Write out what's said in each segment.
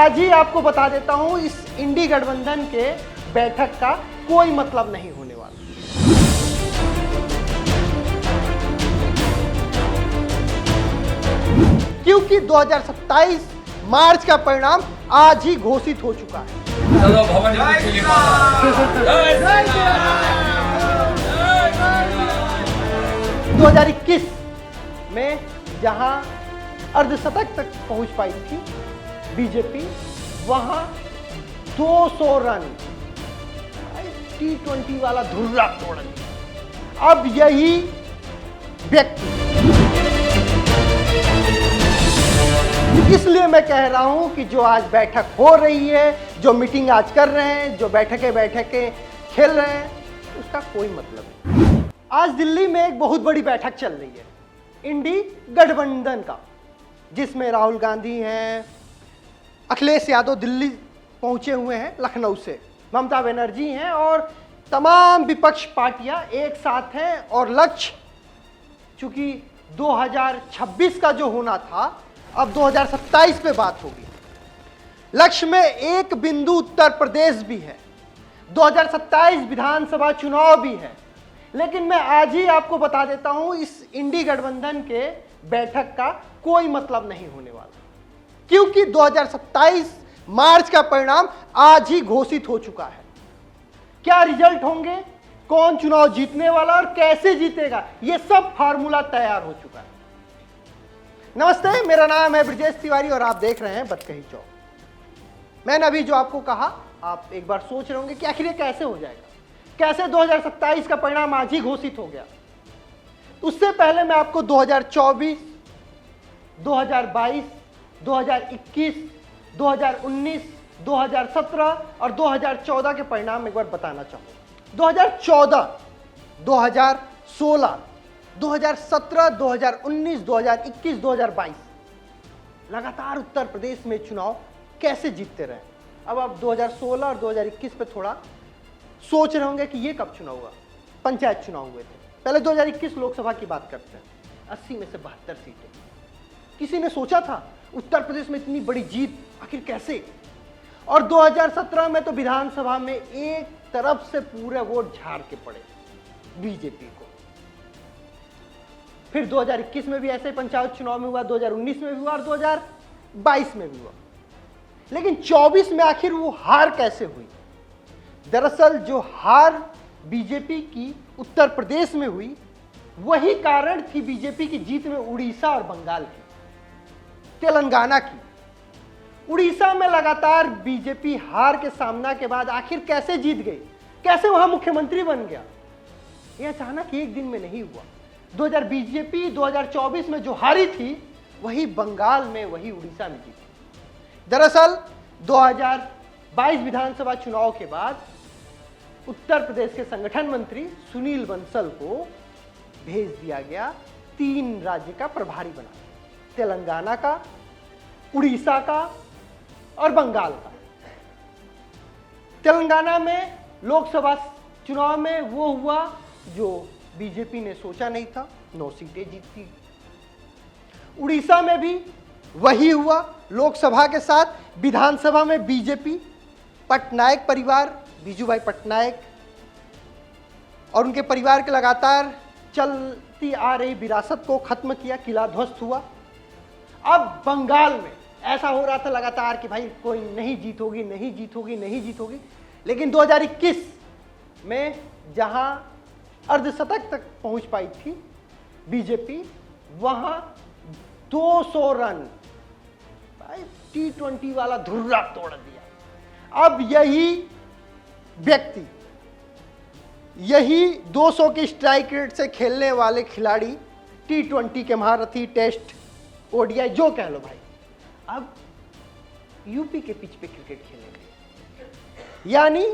आज ही आपको बता देता हूं, इस इंडी गठबंधन के बैठक का कोई मतलब नहीं होने वाला। क्योंकि 2027 मार्च का परिणाम आज ही घोषित हो चुका है। चलो भवन की लिए जय 2021 में जहां अर्धशतक तक पहुंच पाई थी बीजेपी, वहां 200 रन T20 वाला धुर्रा तोड़ दिया। अब यही व्यक्ति, इसलिए मैं कह रहा हूं कि जो आज बैठक हो रही है, जो मीटिंग आज कर रहे हैं, जो बैठकें खेल रहे हैं, उसका कोई मतलब नहीं। आज दिल्ली में एक बहुत बड़ी बैठक चल रही है इंडी गठबंधन का, जिसमें राहुल गांधी हैं, अखिलेश यादव दिल्ली पहुंचे हुए हैं लखनऊ से, ममता बनर्जी हैं और तमाम विपक्ष पार्टियां एक साथ हैं। और लक्ष्य चूंकि 2026 का जो होना था, अब 2027 पे बात होगी। लक्ष्य में एक बिंदु उत्तर प्रदेश भी है, 2027 विधानसभा चुनाव भी है। लेकिन मैं आज ही आपको बता देता हूं, इस इंडी गठबंधन के बैठक का कोई मतलब नहीं होने वाला, क्योंकि 2027 मार्च का परिणाम आज ही घोषित हो चुका है। क्या रिजल्ट होंगे, कौन चुनाव जीतने वाला और कैसे जीतेगा, यह सब फार्मूला तैयार हो चुका है। नमस्ते, मेरा नाम है ब्रजेश तिवारी और आप देख रहे हैं बतकही चौक। मैंने अभी जो आपको कहा, आप एक बार सोच रहे होंगे कि आखिर ये कैसे हो जाएगा, कैसे 2027 का परिणाम आज ही घोषित हो गया। उससे पहले मैं आपको 2024, 2022, 2021, 2019, 2017 और 2014 के परिणाम एक बार बताना चाहूंगा। 2014, 2016, 2017, 2019, 2021, 2022 लगातार उत्तर प्रदेश में चुनाव कैसे जीतते रहे। अब आप 2016 और 2021 पे थोड़ा सोच रहे होंगे कि ये कब चुनाव हुआ। पंचायत चुनाव हुए थे। पहले 2021 लोकसभा की बात करते हैं, 80 में से 72 सीटें। किसी ने सोचा था उत्तर प्रदेश में इतनी बड़ी जीत आखिर कैसे। और 2017 में तो विधानसभा में एक तरफ से पूरे वोट झाड़ के पड़े बीजेपी को। फिर 2021 में भी ऐसे पंचायत चुनाव में हुआ, 2019 में भी हुआ और 2022 में भी हुआ। लेकिन 24 में आखिर वो हार कैसे हुई। दरअसल जो हार बीजेपी की उत्तर प्रदेश में हुई, वही कारण थी बीजेपी की जीत में उड़ीसा और बंगाल की, तेलंगाना की। उड़ीसा में लगातार बीजेपी हार के सामना के बाद आखिर कैसे जीत गई, कैसे वहां मुख्यमंत्री बन गया, यह अचानक एक दिन में नहीं हुआ। बीजेपी 2024 में जो हारी थी, वही बंगाल में, वही उड़ीसा में जीती। दरअसल 2022 विधानसभा चुनाव के बाद उत्तर प्रदेश के संगठन मंत्री सुनील बंसल को भेज दिया गया 3 राज्य का प्रभारी बना, तेलंगाना का, उड़ीसा का और बंगाल का। तेलंगाना में लोकसभा चुनाव में वो हुआ जो बीजेपी ने सोचा नहीं था, 9 सीटें जीती। उड़ीसा में भी वही हुआ, लोकसभा के साथ विधानसभा में बीजेपी, पटनायक परिवार, बीजू भाई पटनायक और उनके परिवार के लगातार चलती आ रही विरासत को खत्म किया, किला ध्वस्त हुआ। अब बंगाल में ऐसा हो रहा था लगातार कि भाई कोई नहीं जीत होगी, नहीं जीत होगी, नहीं जीत होगी। लेकिन 2021 में जहां अर्धशतक तक पहुंच पाई थी बीजेपी, वहां 200 रन T20 वाला धुर्रा तोड़ दिया। अब यही व्यक्ति, यही 200 की स्ट्राइक रेट से खेलने वाले खिलाड़ी, T20 के महारथी, टेस्ट, ओडीआई जो कह लो भाई, अब यूपी के पिच पे क्रिकेट खेलेंगे। यानी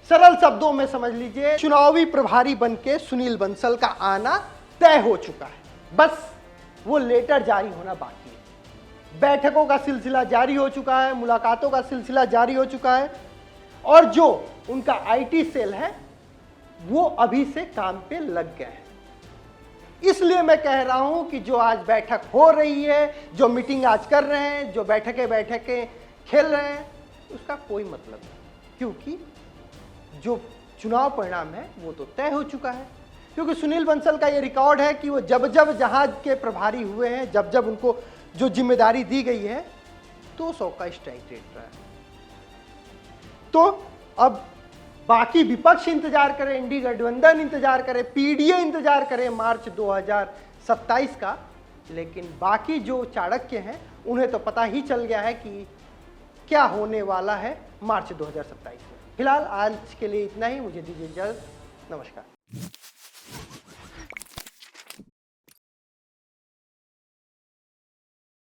सरल शब्दों में समझ लीजिए, चुनावी प्रभारी बनके सुनील बंसल का आना तय हो चुका है। बस वो लेटर जारी होना बाकी है। बैठकों का सिलसिला जारी हो चुका है, मुलाकातों का सिलसिला जारी हो चुका है और जो उनका आईटी सेल है वो अभी से काम पे लग गए हैं। इसलिए मैं कह रहा हूं कि जो आज बैठक हो रही है, जो मीटिंग आज कर रहे हैं, जो बैठकें खेल रहे हैं, उसका कोई मतलब नहीं, क्योंकि जो चुनाव परिणाम है वो तो तय हो चुका है। क्योंकि सुनील बंसल का ये रिकॉर्ड है कि वो जब जब जहाज के प्रभारी हुए हैं, जब जब उनको जो जिम्मेदारी दी गई है, 200 का स्ट्राइक रेट रहा है। तो अब बाकी विपक्ष इंतजार करे, इंडी गठबंधन इंतजार करे, पीडीए इंतजार करे मार्च 2027 का, लेकिन बाकी जो चाणक्य हैं उन्हें तो पता ही चल गया है कि क्या होने वाला है मार्च 2027 में। फिलहाल आज के लिए इतना ही, मुझे दीजिए इजाजत, नमस्कार।